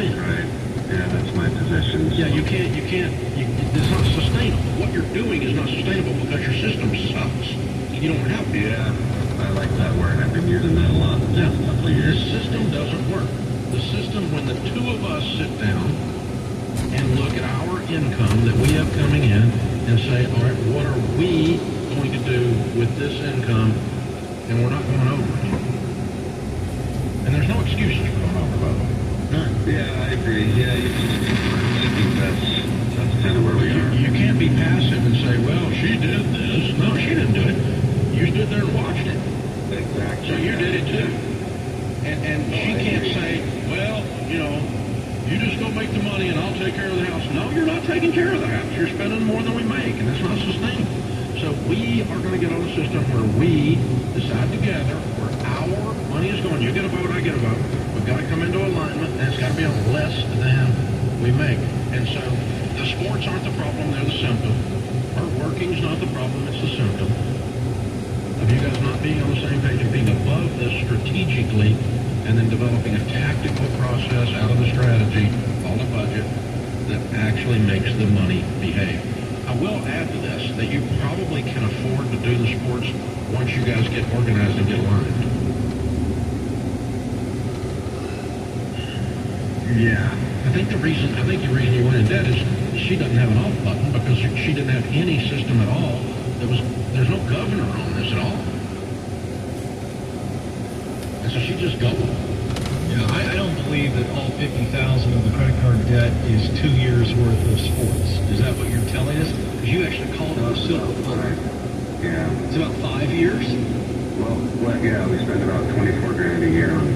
sustain it. Right. Yeah, that's my position. Yeah, it's not sustainable. What you're doing is not sustainable because your system sucks. You don't have to. Yeah, I like that word. I've been using that a lot the last couple of The years. system doesn't work. The system, when the two of us sit down and look at our income that we have coming in and say, all right, what are we going to do with this income? And we're not going over it. And there's no excuses for going over, by the way. None. Yeah, I agree. Yeah, I think that's kind of where we are. You can't be passive and say, well, she did this. No, she didn't do it. You stood there and watched it. Exactly. So you did it too. And she can't say, well, you just go make the money and I'll take care of the house. No, you're not taking care of the house. You're spending more than we make, and that's not sustainable. So we are going to get on a system where we decide together where our money is going. You get a vote, I get a vote. We've got to come into alignment, and it's got to be on less than we make. And so the sports aren't the problem, they're the symptom. Our working's not the problem, it's the symptom. Of you guys not being on the same page and being above this strategically, and then developing a tactical process out of the strategy, called a budget, that actually makes the money behave. I will add to this that you probably can afford to do the sports once you guys get organized and get aligned. Yeah. I think the reason you went in debt is she doesn't have an off button because she didn't have any system at all. There's no governor on this at all. And so she just go. Yeah, I don't believe that all 50,000 of the credit card debt is 2 years worth of sports. Is that what you're telling us? Because you actually called it a silver bullet. Yeah. It's about 5 years? Well, yeah, we spend about $24,000 a year on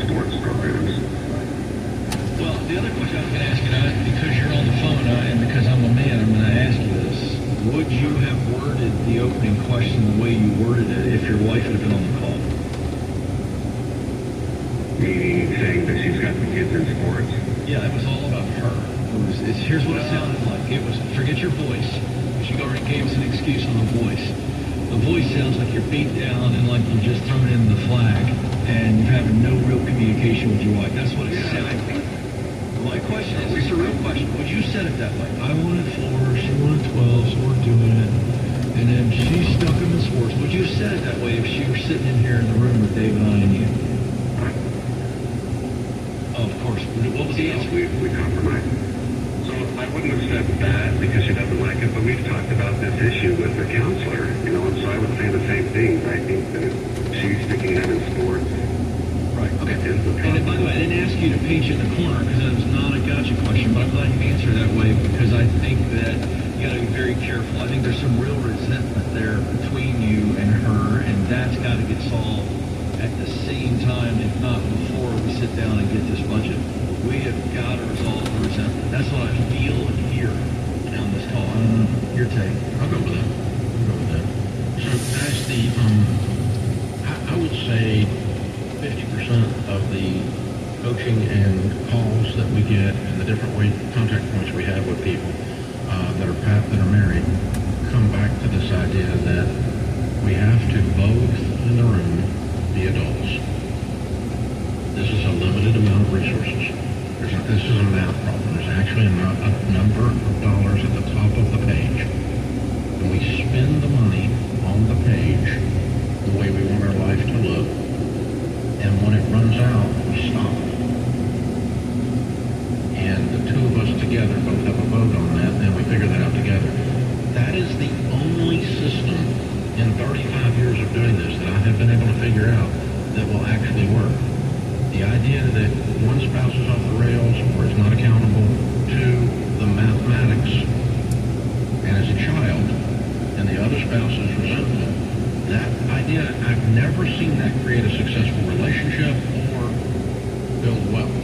sports programs. Well, the other question I was going to ask you, because you're on the phone and because I'm a man, I'm going to ask you this. Would you have worded the opening question the way you worded it if your wife had been on the call? Meaning saying that she's got the kids in sports. Yeah, it was all about her. Here's what it sounded like. It was, forget your voice. She already gave us an excuse on the voice. The voice sounds like you're beat down and like you just thrown in the flag and you're having no real communication with your wife. That's what it sounded like. My question is, it's a real question. Would you said it that way? I wanted 4, she wanted 12, so we're doing it. And then she's stuck in the sports. Would you have said it that way if she were sitting in here in the room with Dave and I and you? Oh, of course. What was the answer? We compromised. So I wouldn't have said that because she doesn't like it, but we've talked about this issue with the counselor, and so I would say the same thing. I think that she's sticking them in sports. Right. Okay. And by the way, I didn't ask you to paint you in the corner because that was not a gotcha question, but I'm glad you answered that way because I think that you got to be very careful. I think there's some real resentment there between you and her, and that's got to get solved at the same time, if not before we sit down and get this budget. We have got to resolve the resentment. That's what I feel and hear on this call. I don't know. Your take. I'll go with that. So guys, I would say 50% of the coaching and calls that we get and the different contact points we have with people that are married come back to this idea that we have to both in the room be adults. This is a limited amount of resources. This is a math problem. There's actually a number of dollars at the top of the page. And we spend the money on the page the way we want our life to look. And when it runs out, we stop. And the two of us together both have a vote on that, and we figure that out together. That is the only system in 35 years of doing this that I have been able to figure out that will actually work. The idea that one spouse is off the rails or is not accountable to the mathematics and as a child, and the other spouse is resentful, that idea, I've never seen that create a successful relationship or build wealth.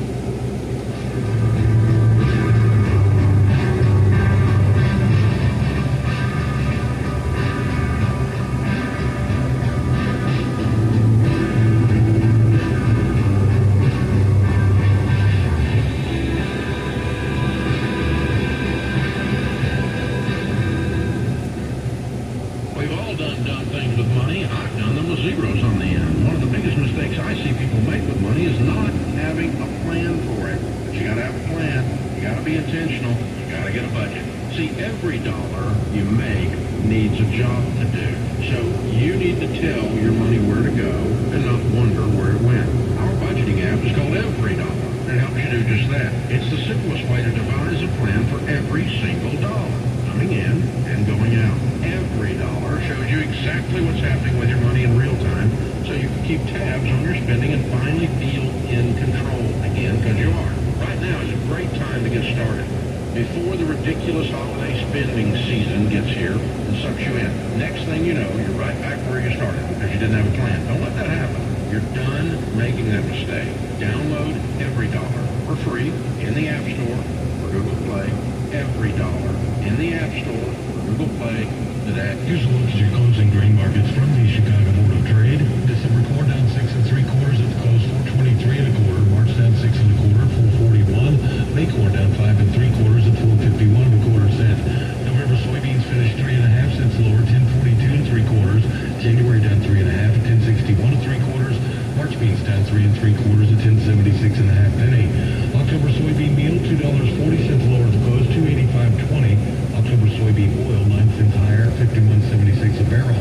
be intentional. You gotta get a budget. See, every dollar you make needs a job to do. So you need to tell your money where to go and not wonder where it went. Our budgeting app is called Every Dollar. It helps you do just that. It's the simplest way to devise a plan for every single dollar coming in and going out. Every dollar shows you exactly what's happening with your money in real time, so you can keep tabs on your spending and finally feel in control again, because you are. Right now is a great time to get started, before the ridiculous holiday spending season gets here and sucks you in. Next thing you know, you're right back where you started because you didn't have a plan. Don't let that happen. You're done making that mistake. Download Every Dollar for free in the App Store or Google Play. Every Dollar in the App Store or Google Play today. Here's a look at your closing grain markets from the Chicago Board of Trade. December corn down 6 3/4 at the close, 423 1/4. March down 6 1/4, 441. May corn down 5 3/4 at 451 1/4 cent. November soybeans finished 3 1/2 cents lower, 1042 3/4. January down 3 1/2 at 1061 3/4. March beans down 3 3/4 at 1076 1/2 penny. October soybean meal $2.40 lower at the close, 285.20. October soybean oil 9 cents higher, 51.76 a barrel.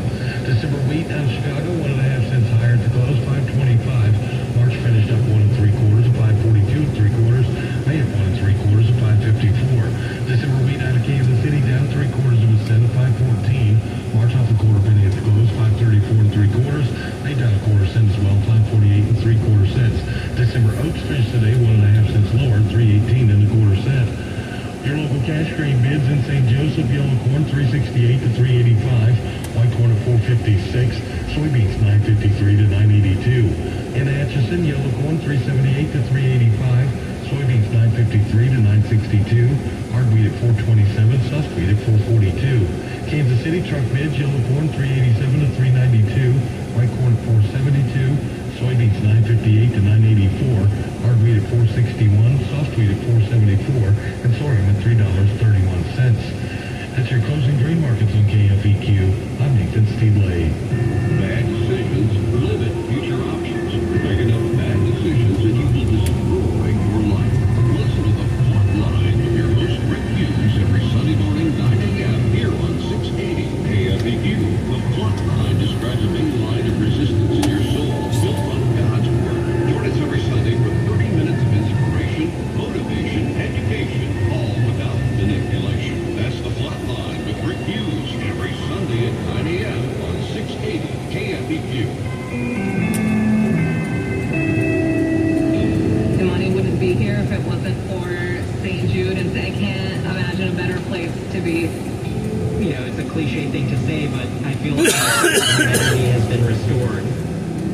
December wheat out of Chicago 1.5 cents higher at the close, 5.25. March finished up 1 3/4 at 5.42 3/4. May at 1 3/4 at 5.54. December wheat out of Kansas City down 3/4 of a cent at 5.14. March off a quarter penny at the close, 5.34 3/4. May down a quarter cent as well, 5.48 3/4 cents. December oats finished today 1.5 cents lower, 3.18 1/4 cent. Your local cash grain bids in St. Joseph, yellow corn 368 to 385, white corn at 456, soybeans 953 to 982. In Atchison, yellow corn 378 to 385, soybeans 953 to 962, hard wheat at 427, soft wheat at 442. Kansas City truck bids, yellow corn 387 to 392, white corn at 472, soybeans 958 to 984, hard wheat at 461, soft wheat at 474, and sorghum at $3.31. That's your closing grain markets on KFEQ. I'm Nathan Steve Lay. Bad decisions limit future options. Make enough bad decisions and you will destroy your life. Listen to the Plot Line with your host Rick Hughes every Sunday morning 9 a.m. here on 680 KFEQ. The Plot Line describes a main line of resistance in your soul built on God's Word. Join us every Sunday for 30 minutes of inspiration, motivation, education, all without manipulation. That's the Plot Line with Rick Hughes every Sunday at 9 a.m. on 680 KFEQ. The money wouldn't be here if it wasn't for St. Jude, and I can't imagine a better place to be. You know, it's a cliche thing to say, but I feel like humanity has been restored.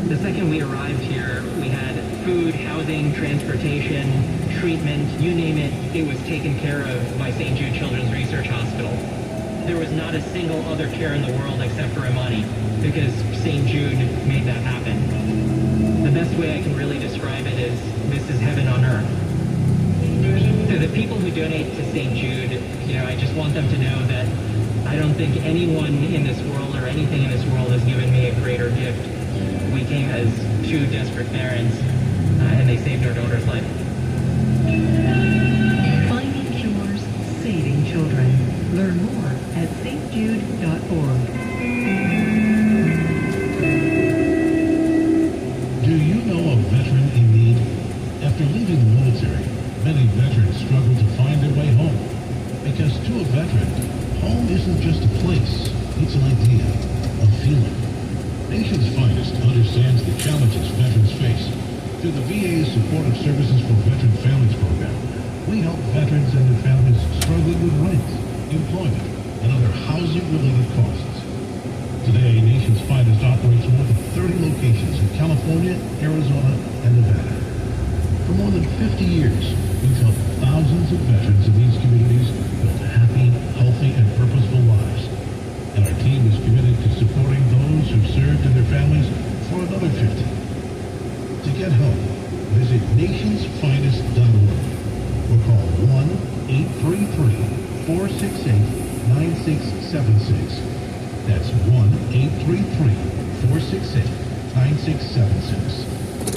The second we arrived here, we had food, housing, transportation, treatment, you name it, it was taken care of by St. Jude Children's Research Hospital. There was not a single other care in the world except for Imani, because St. Jude made that happen. The best way I can really describe it is, this is heaven on earth. So the people who donate to St. Jude, you know, I just want them to know that I don't think anyone in this world or anything in this world has given me a greater gift. We came as two desperate parents, and they saved our daughter's life. Finding cures, saving children. Learn more at stjude.org. Do you know a veteran in need? After leaving the military, many veterans struggle to find their way home. Because to a veteran, home isn't just a place, it's an idea, a feeling. Nation's Finest understands the challenges veterans face. Through the VA's Supportive Services for Veteran Families program, we help veterans and their families struggling with rent, employment, and other housing-related costs. Today, Nation's Finest operates more than 30 locations in California, Arizona, and Nevada. For more than 50 years, we've helped thousands of veterans in these communities build happy, healthy, and purposeful lives. And our team is committed to supporting those who've served and their families for another 50. To get help, visit nationsfinest.org or call 1-833-468-9676. That's 1-833-468-9676.